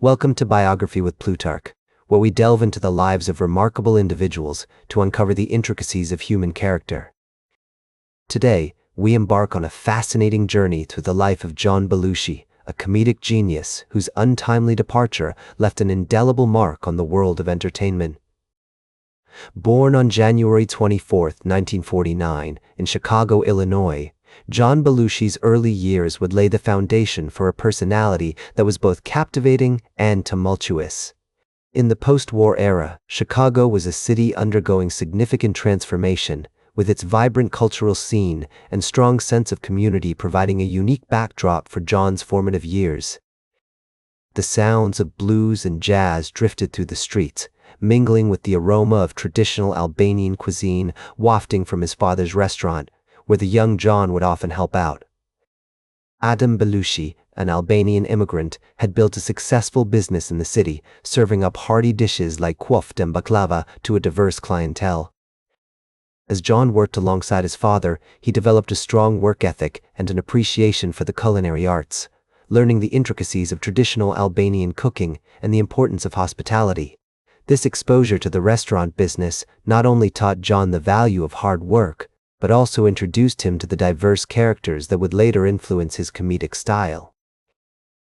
Welcome to Biography with Plutarch, where we delve into the lives of remarkable individuals to uncover the intricacies of human character. Today, we embark on a fascinating journey through the life of John Belushi, a comedic genius whose untimely departure left an indelible mark on the world of entertainment. Born on January 24, 1949, in Chicago, Illinois, John Belushi's early years would lay the foundation for a personality that was both captivating and tumultuous. In the post-war era, Chicago was a city undergoing significant transformation, with its vibrant cultural scene and strong sense of community providing a unique backdrop for John's formative years. The sounds of blues and jazz drifted through the streets, mingling with the aroma of traditional Albanian cuisine wafting from his father's restaurant, where the young John would often help out. Adam Belushi, an Albanian immigrant, had built a successful business in the city, serving up hearty dishes like kofte and baklava to a diverse clientele. As John worked alongside his father, he developed a strong work ethic and an appreciation for the culinary arts, learning the intricacies of traditional Albanian cooking and the importance of hospitality. This exposure to the restaurant business not only taught John the value of hard work, but also introduced him to the diverse characters that would later influence his comedic style.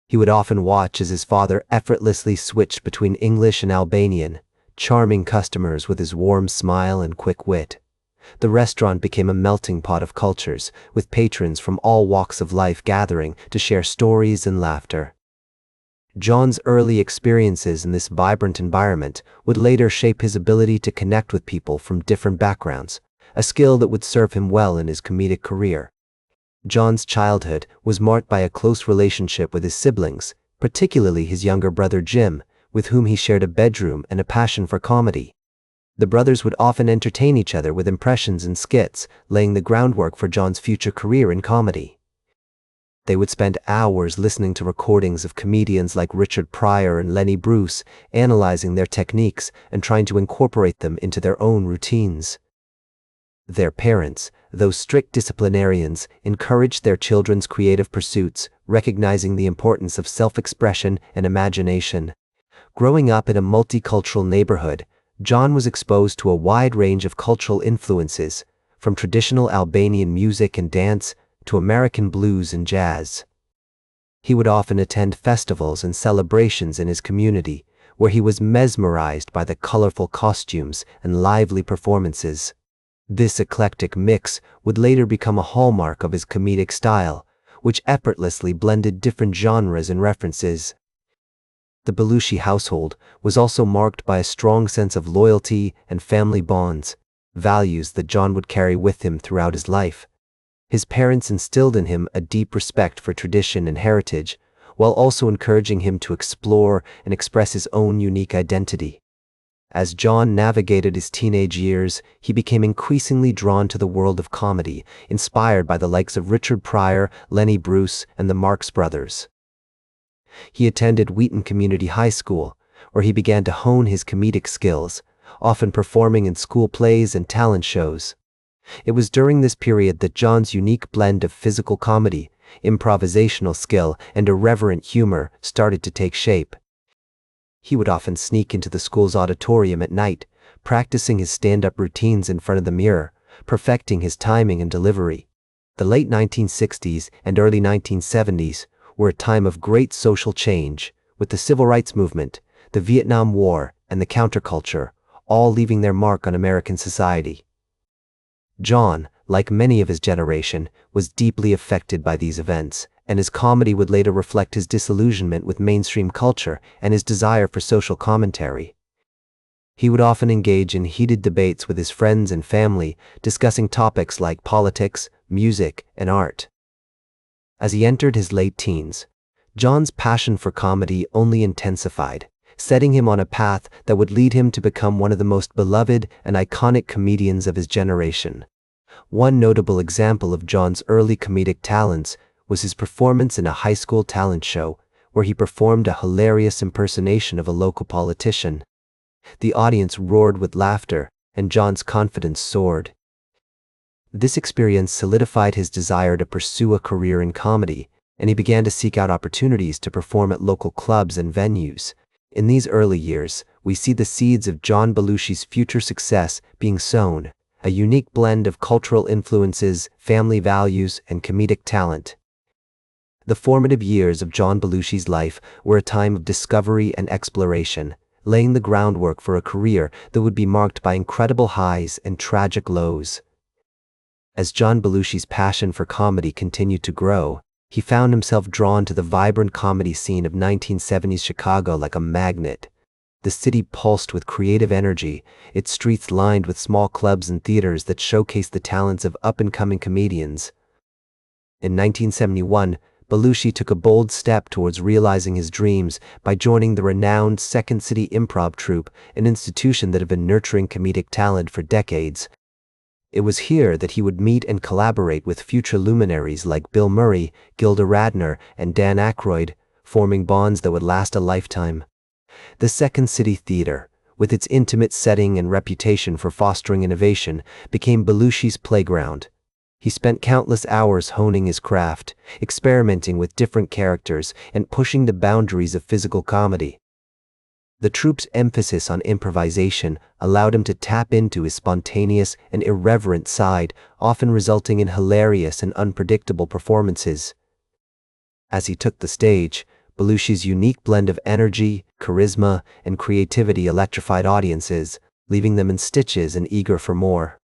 He would often watch as his father effortlessly switched between English and Albanian, charming customers with his warm smile and quick wit. The restaurant became a melting pot of cultures, with patrons from all walks of life gathering to share stories and laughter. John's early experiences in this vibrant environment would later shape his ability to connect with people from different backgrounds, a skill that would serve him well in his comedic career. John's childhood was marked by a close relationship with his siblings, particularly his younger brother Jim, with whom he shared a bedroom and a passion for comedy. The brothers would often entertain each other with impressions and skits, laying the groundwork for John's future career in comedy. They would spend hours listening to recordings of comedians like Richard Pryor and Lenny Bruce, analyzing their techniques and trying to incorporate them into their own routines. Their parents, though strict disciplinarians, encouraged their children's creative pursuits, recognizing the importance of self-expression and imagination. Growing up in a multicultural neighborhood, John was exposed to a wide range of cultural influences, from traditional Albanian music and dance to American blues and jazz. He would often attend festivals and celebrations in his community, where he was mesmerized by the colorful costumes and lively performances. This eclectic mix would later become a hallmark of his comedic style, which effortlessly blended different genres and references. The Belushi household was also marked by a strong sense of loyalty and family bonds, values that John would carry with him throughout his life. His parents instilled in him a deep respect for tradition and heritage, while also encouraging him to explore and express his own unique identity. As John navigated his teenage years, he became increasingly drawn to the world of comedy, inspired by the likes of Richard Pryor, Lenny Bruce, and the Marx Brothers. He attended Wheaton Community High School, where he began to hone his comedic skills, often performing in school plays and talent shows. It was during this period that John's unique blend of physical comedy, improvisational skill, and irreverent humor started to take shape. He would often sneak into the school's auditorium at night, practicing his stand-up routines in front of the mirror, perfecting his timing and delivery. The late 1960s and early 1970s were a time of great social change, with the civil rights movement, the Vietnam War, and the counterculture, all leaving their mark on American society. John, like many of his generation, was deeply affected by these events, and his comedy would later reflect his disillusionment with mainstream culture and his desire for social commentary. He would often engage in heated debates with his friends and family, discussing topics like politics, music, and art. As he entered his late teens, John's passion for comedy only intensified, setting him on a path that would lead him to become one of the most beloved and iconic comedians of his generation. One notable example of John's early comedic talents was his performance in a high school talent show, where he performed a hilarious impersonation of a local politician. The audience roared with laughter, and John's confidence soared. This experience solidified his desire to pursue a career in comedy, and he began to seek out opportunities to perform at local clubs and venues. In these early years, we see the seeds of John Belushi's future success being sown, a unique blend of cultural influences, family values, and comedic talent. The formative years of John Belushi's life were a time of discovery and exploration, laying the groundwork for a career that would be marked by incredible highs and tragic lows. As John Belushi's passion for comedy continued to grow, he found himself drawn to the vibrant comedy scene of 1970s Chicago like a magnet. The city pulsed with creative energy, its streets lined with small clubs and theaters that showcased the talents of up-and-coming comedians. In 1971, Belushi took a bold step towards realizing his dreams by joining the renowned Second City Improv Troupe, an institution that had been nurturing comedic talent for decades. It was here that he would meet and collaborate with future luminaries like Bill Murray, Gilda Radner, and Dan Aykroyd, forming bonds that would last a lifetime. The Second City Theater, with its intimate setting and reputation for fostering innovation, became Belushi's playground. He spent countless hours honing his craft, experimenting with different characters, and pushing the boundaries of physical comedy. The troupe's emphasis on improvisation allowed him to tap into his spontaneous and irreverent side, often resulting in hilarious and unpredictable performances. As he took the stage, Belushi's unique blend of energy, charisma, and creativity electrified audiences, leaving them in stitches and eager for more.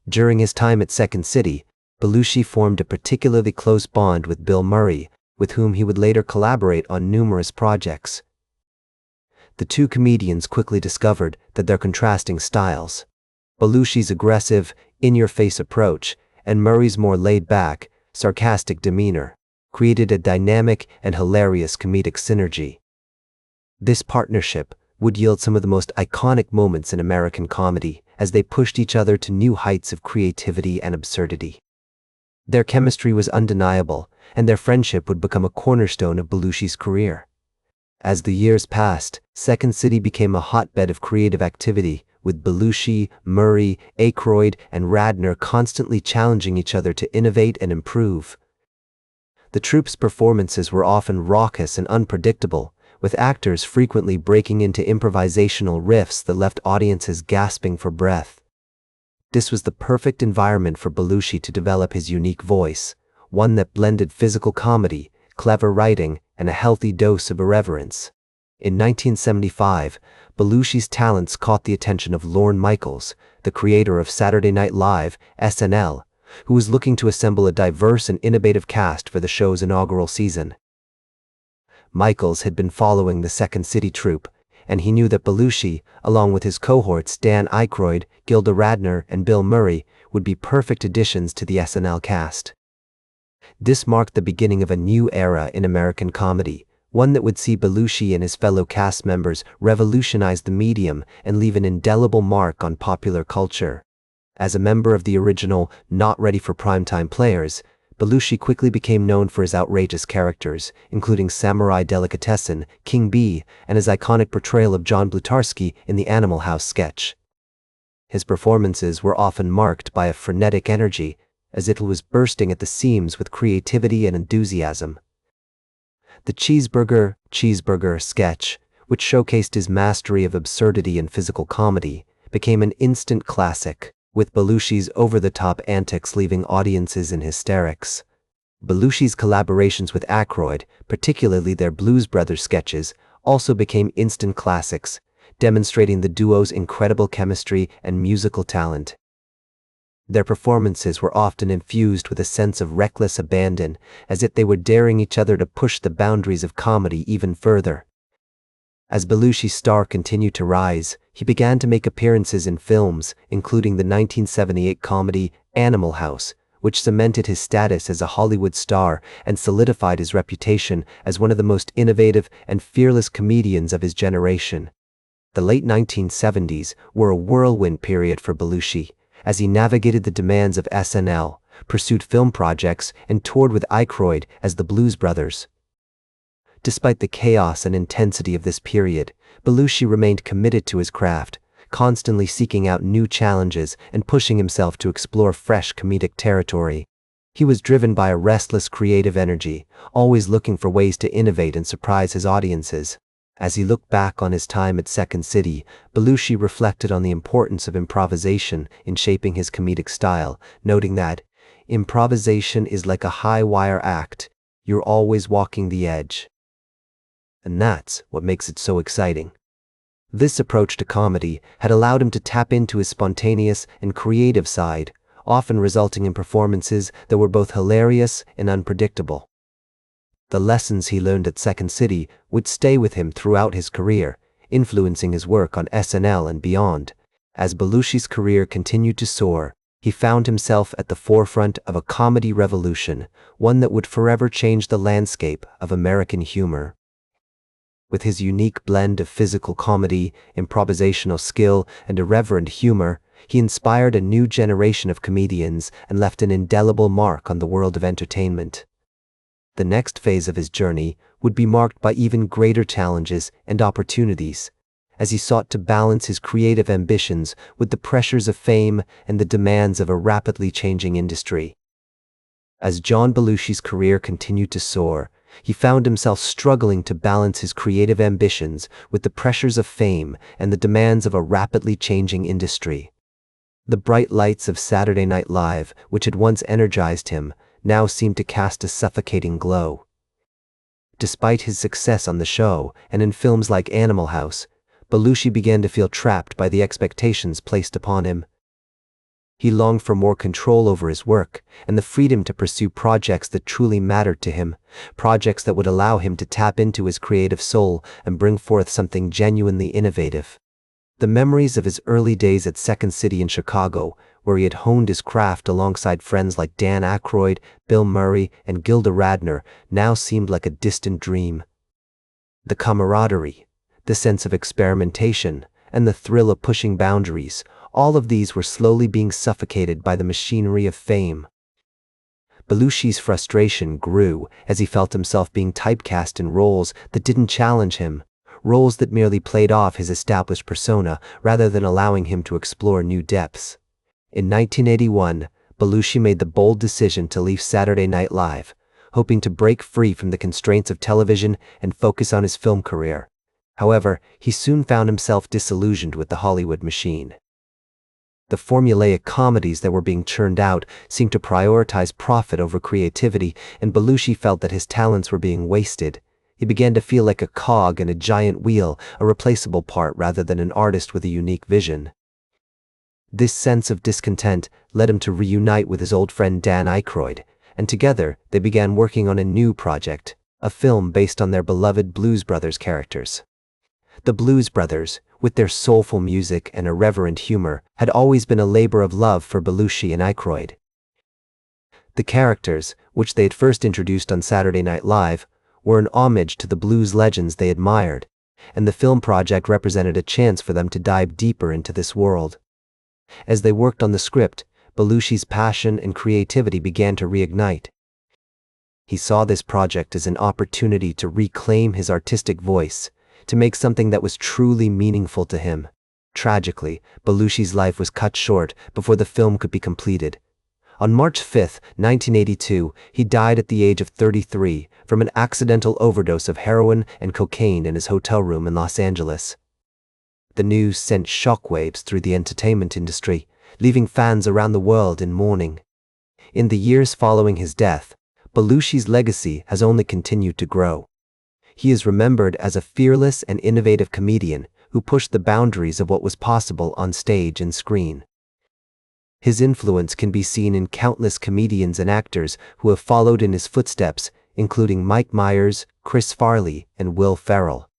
During his time at Second City, Belushi formed a particularly close bond with Bill Murray, with whom he would later collaborate on numerous projects. The two comedians quickly discovered that their contrasting styles, Belushi's aggressive, in-your-face approach, and Murray's more laid-back, sarcastic demeanor, created a dynamic and hilarious comedic synergy. This partnership would yield some of the most iconic moments in American comedy as they pushed each other to new heights of creativity and absurdity. Their chemistry was undeniable, and their friendship would become a cornerstone of Belushi's career. As the years passed, Second City became a hotbed of creative activity, with Belushi, Murray, Aykroyd, and Radner constantly challenging each other to innovate and improve. The troupe's performances were often raucous and unpredictable, with actors frequently breaking into improvisational riffs that left audiences gasping for breath. This was the perfect environment for Belushi to develop his unique voice, one that blended physical comedy, clever writing, and a healthy dose of irreverence. In 1975, Belushi's talents caught the attention of Lorne Michaels, the creator of Saturday Night Live, SNL, who was looking to assemble a diverse and innovative cast for the show's inaugural season. Michaels had been following the Second City troupe, and he knew that Belushi, along with his cohorts Dan Aykroyd, Gilda Radner, and Bill Murray, would be perfect additions to the SNL cast. This marked the beginning of a new era in American comedy, one that would see Belushi and his fellow cast members revolutionize the medium and leave an indelible mark on popular culture. As a member of the original Not Ready for Primetime Players, Belushi quickly became known for his outrageous characters, including Samurai Delicatessen, King B, and his iconic portrayal of John Plutarch in the Animal House sketch. His performances were often marked by a frenetic energy, as if it was bursting at the seams with creativity and enthusiasm. The Cheeseburger sketch, which showcased his mastery of absurdity and physical comedy, became an instant classic, with Belushi's over-the-top antics leaving audiences in hysterics. Belushi's collaborations with Aykroyd, particularly their Blues Brothers sketches, also became instant classics, demonstrating the duo's incredible chemistry and musical talent. Their performances were often infused with a sense of reckless abandon, as if they were daring each other to push the boundaries of comedy even further. As Belushi's star continued to rise, he began to make appearances in films, including the 1978 comedy Animal House, which cemented his status as a Hollywood star and solidified his reputation as one of the most innovative and fearless comedians of his generation. The late 1970s were a whirlwind period for Belushi, as he navigated the demands of SNL, pursued film projects, and toured with Aykroyd as the Blues Brothers. Despite the chaos and intensity of this period, Belushi remained committed to his craft, constantly seeking out new challenges and pushing himself to explore fresh comedic territory. He was driven by a restless creative energy, always looking for ways to innovate and surprise his audiences. As he looked back on his time at Second City, Belushi reflected on the importance of improvisation in shaping his comedic style, noting that improvisation is like a high-wire act. You're always walking the edge. And that's what makes it so exciting. This approach to comedy had allowed him to tap into his spontaneous and creative side, often resulting in performances that were both hilarious and unpredictable. The lessons he learned at Second City would stay with him throughout his career, influencing his work on SNL and beyond. As Belushi's career continued to soar, he found himself at the forefront of a comedy revolution, one that would forever change the landscape of American humor. With his unique blend of physical comedy, improvisational skill, and irreverent humor, he inspired a new generation of comedians and left an indelible mark on the world of entertainment. The next phase of his journey would be marked by even greater challenges and opportunities, as he sought to balance his creative ambitions with the pressures of fame and the demands of a rapidly changing industry. As John Belushi's career continued to soar, he found himself struggling to balance his creative ambitions with the pressures of fame and the demands of a rapidly changing industry. The bright lights of Saturday Night Live, which had once energized him, now seemed to cast a suffocating glow. Despite his success on the show and in films like Animal House, Belushi began to feel trapped by the expectations placed upon him. He longed for more control over his work and the freedom to pursue projects that truly mattered to him, projects that would allow him to tap into his creative soul and bring forth something genuinely innovative. The memories of his early days at Second City in Chicago, where he had honed his craft alongside friends like Dan Aykroyd, Bill Murray, and Gilda Radner, now seemed like a distant dream. The camaraderie, the sense of experimentation, and the thrill of pushing boundaries, all of these were slowly being suffocated by the machinery of fame. Belushi's frustration grew as he felt himself being typecast in roles that didn't challenge him, roles that merely played off his established persona rather than allowing him to explore new depths. In 1981, Belushi made the bold decision to leave Saturday Night Live, hoping to break free from the constraints of television and focus on his film career. However, he soon found himself disillusioned with the Hollywood machine. The formulaic comedies that were being churned out seemed to prioritize profit over creativity, and Belushi felt that his talents were being wasted. He began to feel like a cog in a giant wheel, a replaceable part rather than an artist with a unique vision. This sense of discontent led him to reunite with his old friend Dan Aykroyd, and together they began working on a new project, a film based on their beloved Blues Brothers characters. The Blues Brothers, with their soulful music and irreverent humor, had always been a labor of love for Belushi and Aykroyd. The characters, which they had first introduced on Saturday Night Live, were an homage to the blues legends they admired, and the film project represented a chance for them to dive deeper into this world. As they worked on the script, Belushi's passion and creativity began to reignite. He saw this project as an opportunity to reclaim his artistic voice, to make something that was truly meaningful to him. Tragically, Belushi's life was cut short before the film could be completed. On March 5, 1982, he died at the age of 33 from an accidental overdose of heroin and cocaine in his hotel room in Los Angeles. The news sent shockwaves through the entertainment industry, leaving fans around the world in mourning. In the years following his death, Belushi's legacy has only continued to grow. He is remembered as a fearless and innovative comedian who pushed the boundaries of what was possible on stage and screen. His influence can be seen in countless comedians and actors who have followed in his footsteps, including Mike Myers, Chris Farley, and Will Ferrell.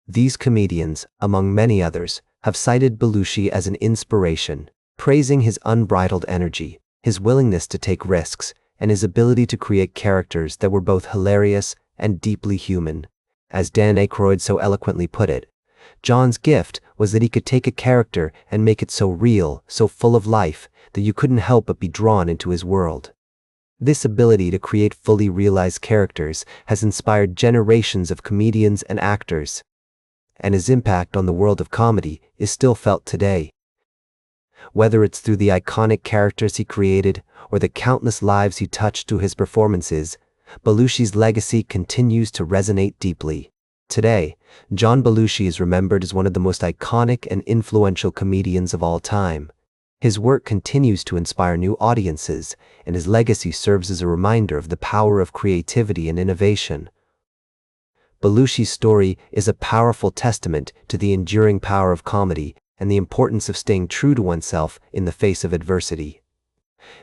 These comedians, among many others, have cited Belushi as an inspiration, praising his unbridled energy, his willingness to take risks, and his ability to create characters that were both hilarious and deeply human. As Dan Aykroyd so eloquently put it, John's gift was that he could take a character and make it so real, so full of life, that you couldn't help but be drawn into his world. This ability to create fully realized characters has inspired generations of comedians and actors, and his impact on the world of comedy is still felt today. Whether it's through the iconic characters he created or the countless lives he touched through his performances, Belushi's legacy continues to resonate deeply. Today, John Belushi is remembered as one of the most iconic and influential comedians of all time. His work continues to inspire new audiences, and his legacy serves as a reminder of the power of creativity and innovation. Belushi's story is a powerful testament to the enduring power of comedy and the importance of staying true to oneself in the face of adversity.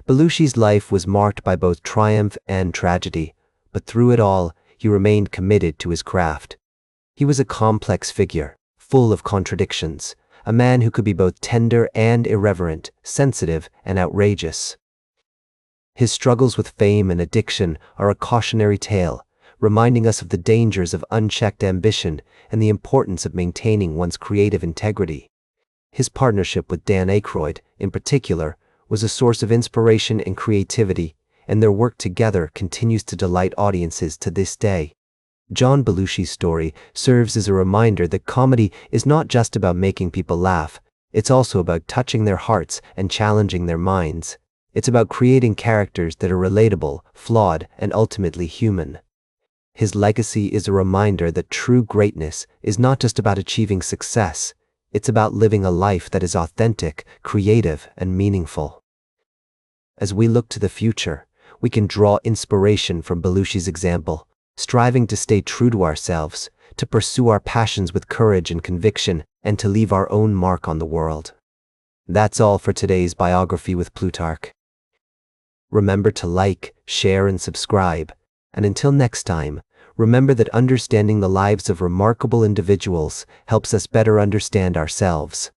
Belushi's life was marked by both triumph and tragedy, but through it all, he remained committed to his craft. He was a complex figure, full of contradictions, a man who could be both tender and irreverent, sensitive and outrageous. His struggles with fame and addiction are a cautionary tale, reminding us of the dangers of unchecked ambition and the importance of maintaining one's creative integrity. His partnership with Dan Aykroyd, in particular, was a source of inspiration and creativity, and their work together continues to delight audiences to this day. John Belushi's story serves as a reminder that comedy is not just about making people laugh, it's also about touching their hearts and challenging their minds. It's about creating characters that are relatable, flawed, and ultimately human. His legacy is a reminder that true greatness is not just about achieving success, it's about living a life that is authentic, creative, and meaningful. As we look to the future, we can draw inspiration from Belushi's example, striving to stay true to ourselves, to pursue our passions with courage and conviction, and to leave our own mark on the world. That's all for today's Biography with Plutarch. Remember to like, share, and subscribe. And until next time, remember that understanding the lives of remarkable individuals helps us better understand ourselves.